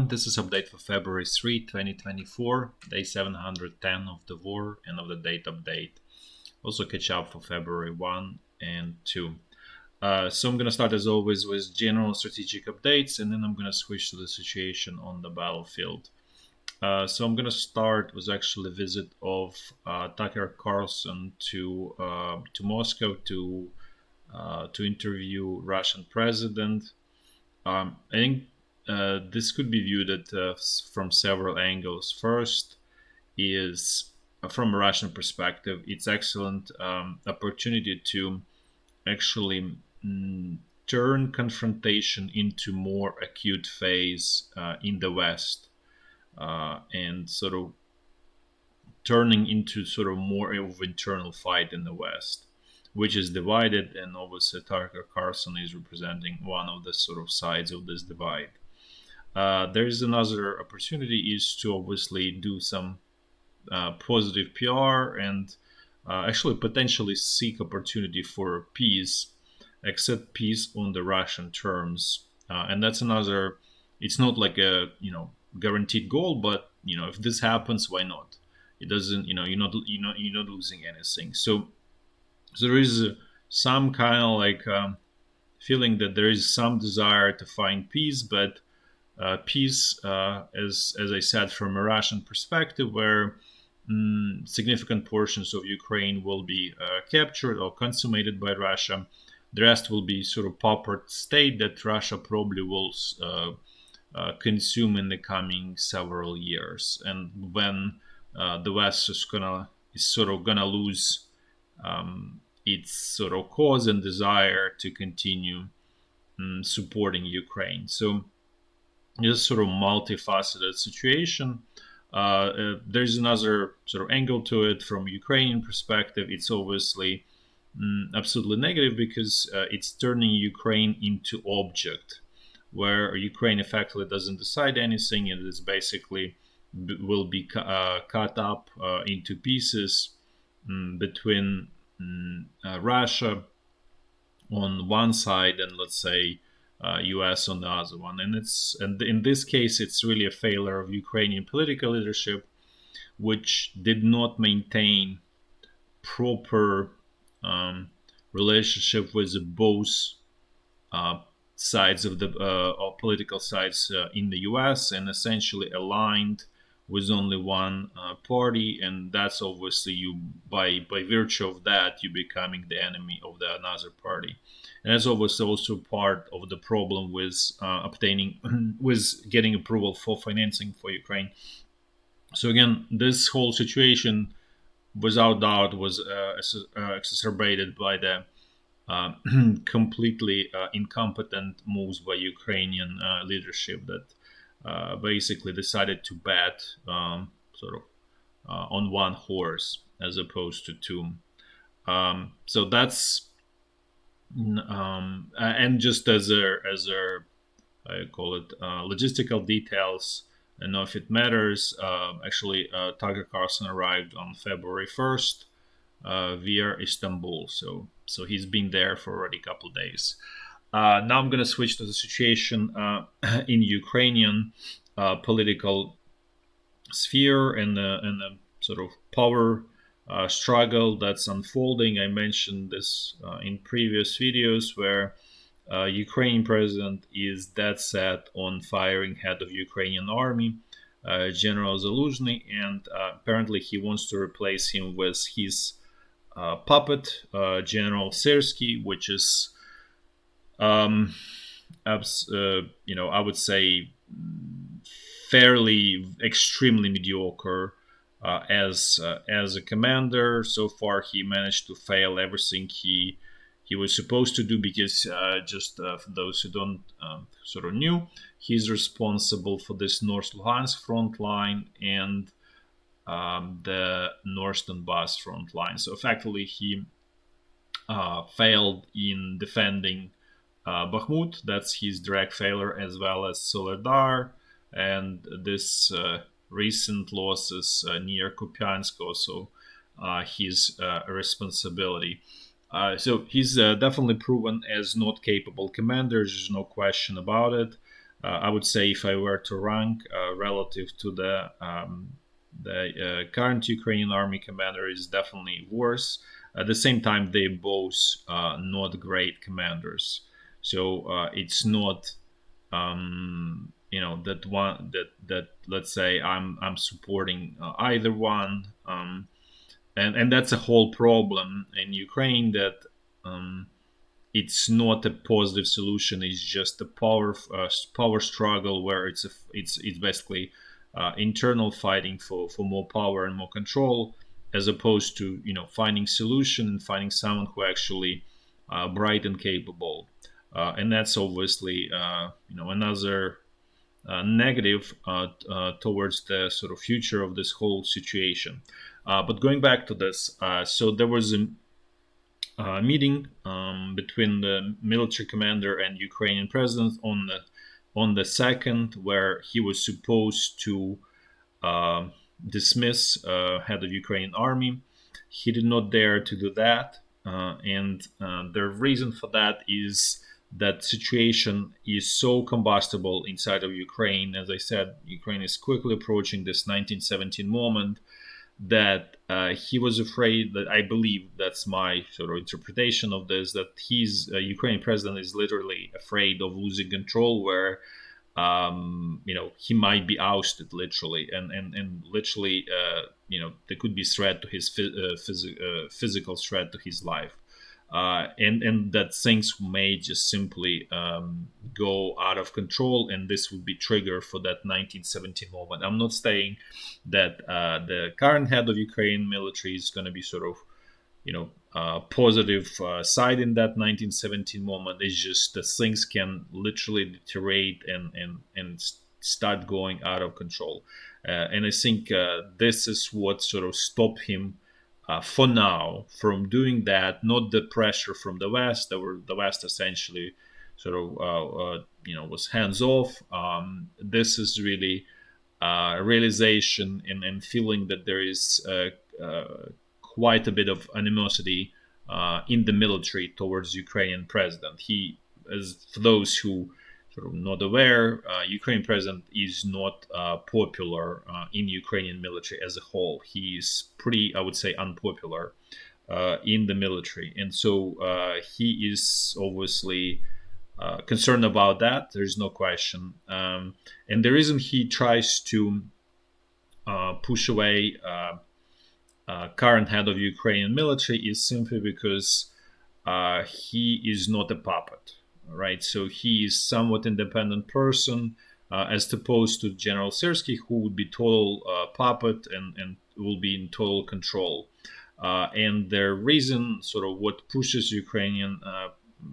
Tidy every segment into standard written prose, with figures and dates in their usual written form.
everyone, this is update for February 3, 2024, day 710 of the war and of the date update. Also catch up for February 1 and 2. So I'm going to start as always with general strategic updates, and then I'm going to switch to the situation on the battlefield. So I'm going to start with actually a visit of Tucker Carlson to Moscow to interview Russian president. I think this could be viewed from several angles. First is from a Russian perspective, it's excellent opportunity to actually turn confrontation into more acute phase in the West and sort of turning into sort of more of internal fight in the West, which is divided, and obviously Tucker Carlson is representing one of the sort of sides of this divide. There is another opportunity is to obviously do some positive PR and actually potentially seek opportunity for peace, accept peace on the Russian terms, and that's another. It's not like a guaranteed goal, but if this happens, why not? It doesn't. You're not losing anything. So there is some kind of like feeling that there is some desire to find peace, but peace, as I said, from a Russian perspective, where significant portions of Ukraine will be captured or consummated by Russia. The rest will be sort of puppet state that Russia probably will consume in the coming several years. And when the West is sort of gonna lose its sort of cause and desire to continue supporting Ukraine. So it's sort of multifaceted situation. There's another sort of angle to it from Ukrainian perspective. It's obviously absolutely negative because it's turning Ukraine into object, where Ukraine effectively doesn't decide anything, and it's basically will be cut up into pieces between Russia on one side and, let's say, US on the other one. And in this case, it's really a failure of Ukrainian political leadership, which did not maintain proper relationship with both sides of the political sides in the US, and essentially aligned with only one party, and that's obviously you by virtue of that you becoming the enemy of the another party, and that's obviously also part of the problem with getting approval for financing for Ukraine. So again, this whole situation, without doubt, was exacerbated by the completely incompetent moves by Ukrainian leadership that basically decided to bet sort of on one horse as opposed to two. So that's and just as a I call it logistical details. I don't know if it matters. Actually, Tucker Carlson arrived on February 1st via Istanbul. So he's been there for already a couple of days. Now I'm going to switch to the situation in Ukrainian political sphere and the sort of power struggle that's unfolding. I mentioned this in previous videos, where Ukrainian president is dead set on firing head of Ukrainian army, General Zaluzhny, and apparently he wants to replace him with his puppet, General Syrsky, which is I would say fairly extremely mediocre as a commander. So far, he managed to fail everything he was supposed to do, because for those who don't sort of knew, he's responsible for this North Lugansk front line and the North Donbass front line. So effectively, he failed in defending Bakhmut. That's his direct failure, as well as Soledar, and this recent losses near Kupiansk also his responsibility. So he's definitely proven as not capable commander. There's no question about it. I would say if I were to rank relative to the current Ukrainian army commander, is definitely worse. At the same time, they both not great commanders. So it's not that one that let's say I'm supporting either one, and that's a whole problem in Ukraine, that um, it's not a positive solution. It's just a power struggle where it's basically internal fighting for more power and more control, as opposed to finding solution and finding someone who actually bright and capable. And that's obviously another negative towards the sort of future of this whole situation. But going back to this, so there was a meeting between the military commander and Ukrainian president on the second, where he was supposed to uh, dismiss head of Ukrainian army. He did not dare to do that, and the reason for that is that situation is so combustible inside of Ukraine. As I said, Ukraine is quickly approaching this 1917 moment, that he was afraid, that I believe that's my sort of interpretation of this, that his Ukrainian president is literally afraid of losing control, where he might be ousted literally, and literally, there could be threat to his physical threat to his life, and that things may just simply go out of control, and this would be trigger for that 1917 moment. I'm not saying that the current head of Ukraine military is going to be sort of positive side in that 1917 moment. It's just that things can literally deteriorate and start going out of control. And I think this is what sort of stopped him for now from doing that. Not the pressure from the West. The West essentially sort of was hands off. This is really realization and feeling that there is quite a bit of animosity in the military towards Ukrainian president. He, as for those who sort of not aware, Ukrainian president is not popular in Ukrainian military as a whole. He is pretty, I would say, unpopular in the military, and so he is obviously concerned about that. There's no question, and the reason he tries to push away current head of Ukrainian military is simply because he is not a puppet, right? So he is somewhat independent person, as opposed to General Syrskyi, who would be total puppet and will be in total control. And the reason, sort of what pushes Ukrainian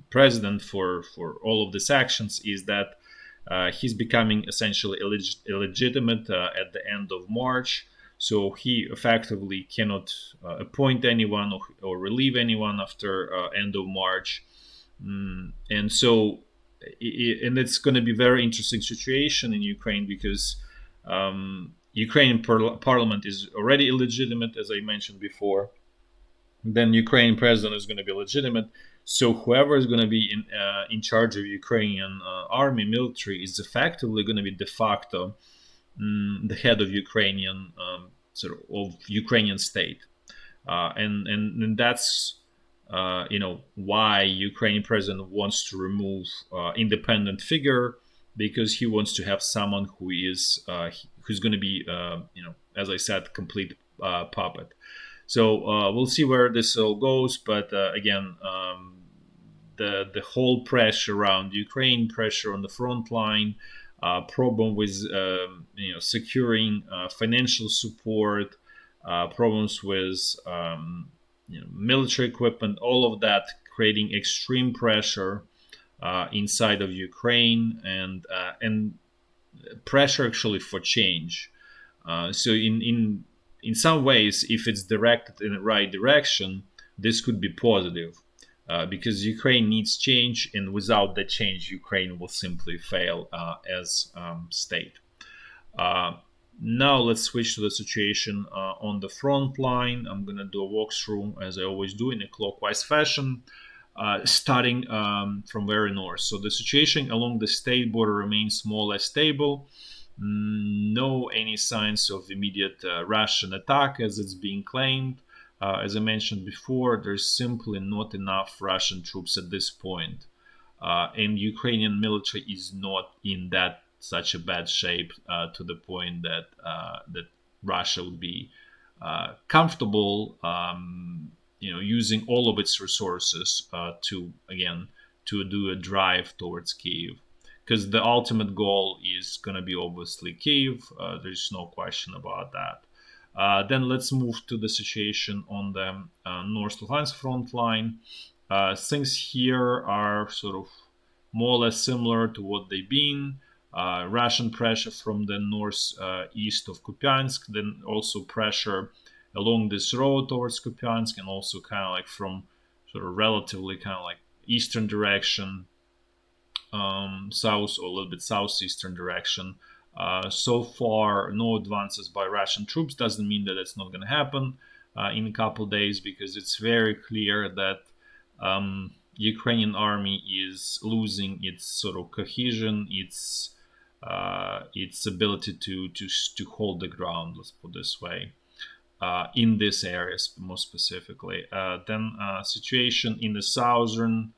president for all of these actions, is that he's becoming essentially illegitimate at the end of March. So he effectively cannot appoint anyone or relieve anyone after end of March. And so, and it's going to be a very interesting situation in Ukraine, because Ukrainian parliament is already illegitimate, as I mentioned before. Then Ukrainian president is going to be legitimate. So whoever is going to be in charge of Ukrainian army military is effectively going to be de facto the head of Ukrainian of Ukrainian state, and that's why Ukrainian president wants to remove independent figure, because he wants to have someone who's going to be as I said, complete puppet. So we'll see where this all goes, but again, the whole pressure around Ukraine, pressure on the front line, problem with securing financial support, problems with military equipment, all of that creating extreme pressure inside of Ukraine, and pressure actually for change. So in some ways, if it's directed in the right direction, this could be positive. Because Ukraine needs change, and without the change, Ukraine will simply fail as state. Now let's switch to the situation on the front line. I'm going to do a walkthrough, as I always do, in a clockwise fashion. starting from very north. So the situation along the state border remains more or less stable. No any signs of immediate Russian attack as it's being claimed. As I mentioned before, there's simply not enough Russian troops at this point. And Ukrainian military is not in that such a bad shape to the point that that Russia would be comfortable, using all of its resources to do a drive towards Kiev, because the ultimate goal is going to be obviously Kiev. There's no question about that. Then let's move to the situation on the North Luhansk front line. Things here are sort of more or less similar to what they've been. Russian pressure from the north east of Kupiansk, then also pressure along this road towards Kupiansk, and also kind of like from sort of relatively kind of like eastern direction, south or a little bit southeastern direction. So far, no advances by Russian troops. Doesn't mean that it's not going to happen in a couple days, because it's very clear that Ukrainian army is losing its sort of cohesion, its ability to hold the ground. Let's put it this way. In these areas, more specifically, then situation in the southern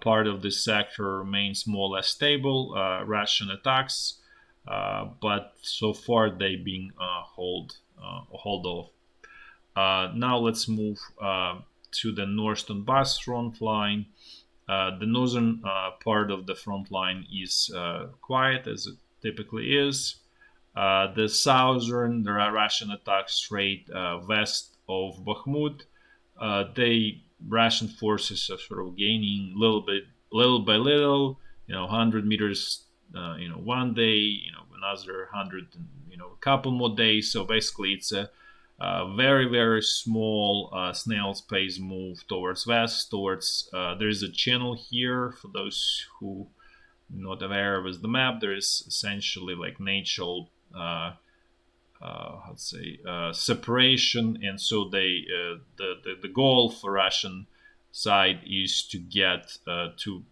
part of this sector remains more or less stable. Russian attacks, but so far they've been hold off. Now let's move to the North Donbass front line. The northern part of the front line is quiet, as it typically is. The southern, there are Russian attacks straight west of Bakhmut. Russian forces are sort of gaining little by little. 100 meters. One day. Another 100. A couple more days. So basically, it's a very very small snail's pace move towards west. There is a channel here for those who not aware with the map. There is essentially like natural separation, and so the goal for Russian side is to get to,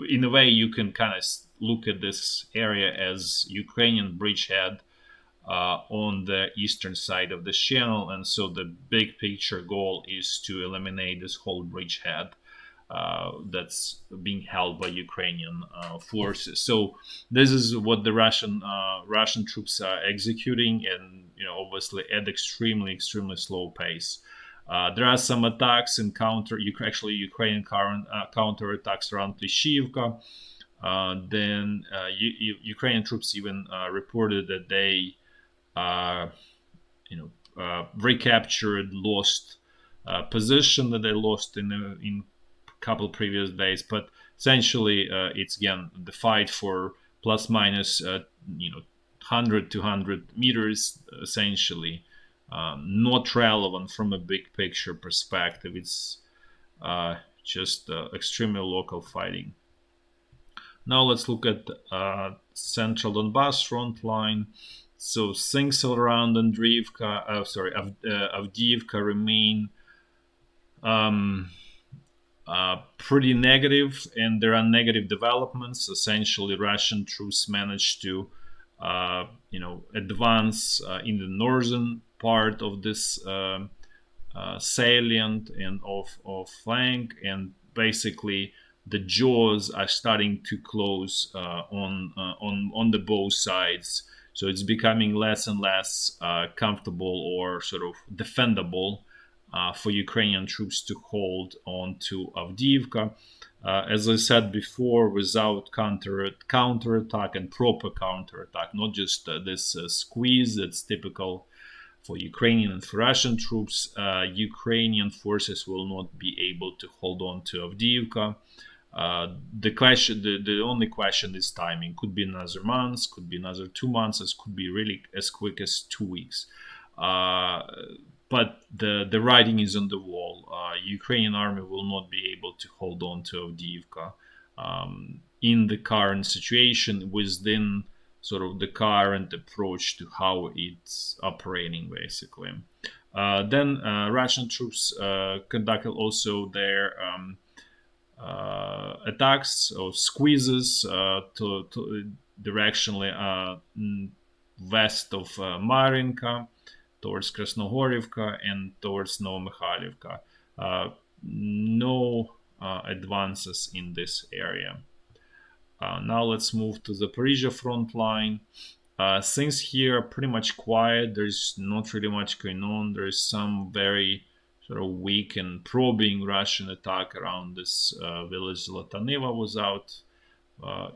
in a way you can kind of look at this area as Ukrainian bridgehead on the eastern side of the channel, and so the big picture goal is to eliminate this whole bridgehead that's being held by Ukrainian forces. So this is what the Russian troops are executing, and obviously at extremely slow pace. There are some attacks and Ukrainian counter attacks around Klishchiivka. Then Ukrainian troops even reported that they recaptured lost position that they lost in couple previous days, but essentially it's again the fight for plus minus 100 200 meters, essentially not relevant from a big picture perspective. It's just extremely local fighting. Now let's look at central Donbass front line. So things around Avdiyivka remain pretty negative, and there are negative developments. Essentially, Russian troops managed to, advance in the northern part of this salient and of flank, and basically the jaws are starting to close on the both sides. So it's becoming less and less comfortable or sort of defendable for Ukrainian troops to hold on to Avdiyivka. As I said before, without counterattack and proper counterattack, not just this squeeze that's typical for Ukrainian and for Russian troops, Ukrainian forces will not be able to hold on to Avdiyivka. The only question is timing. Could be another month, could be another 2 months, it could be really as quick as 2 weeks. But the writing is on the wall. Ukrainian army will not be able to hold on to Avdiyivka in the current situation, within sort of the current approach to how it's operating, basically. Then Russian troops conducted also their attacks or squeezes to directionally west of Marinka, towards Krasnohorivka, and towards Novomikhailivka. No advances in this area. Now let's move to the Zaporizhya front line. Things here are pretty much quiet. There's not really much going on. There's some very sort of weak and probing Russian attack around this village Zlataneva without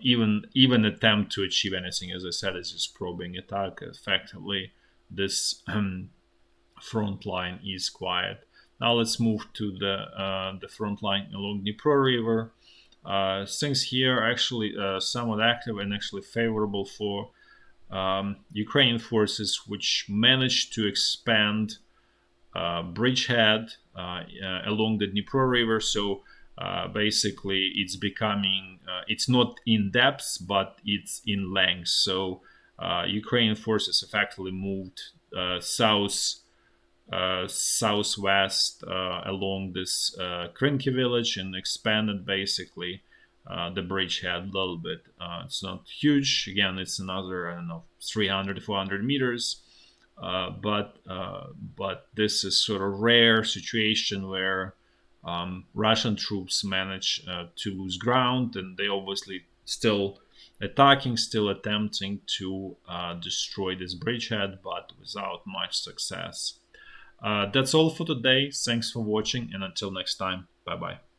even attempt to achieve anything. As I said, it's just probing attack. Effectively, this front line is quiet. Now let's move to the front line along Dnipro River. Things here are actually somewhat active and actually favorable for Ukrainian forces, which managed to expand bridgehead along the Dnipro River. So basically, it's becoming, it's not in depth, but it's in length. So Ukrainian forces effectively moved southwest along this Krynky village and expanded basically the bridgehead a little bit. It's not huge. Again, it's another, I don't know, 300, 400 meters. But this is sort of rare situation where Russian troops manage to lose ground, and they obviously still attacking, still attempting to destroy this bridgehead, but without much success. That's all for today. Thanks for watching, and until next time, bye bye.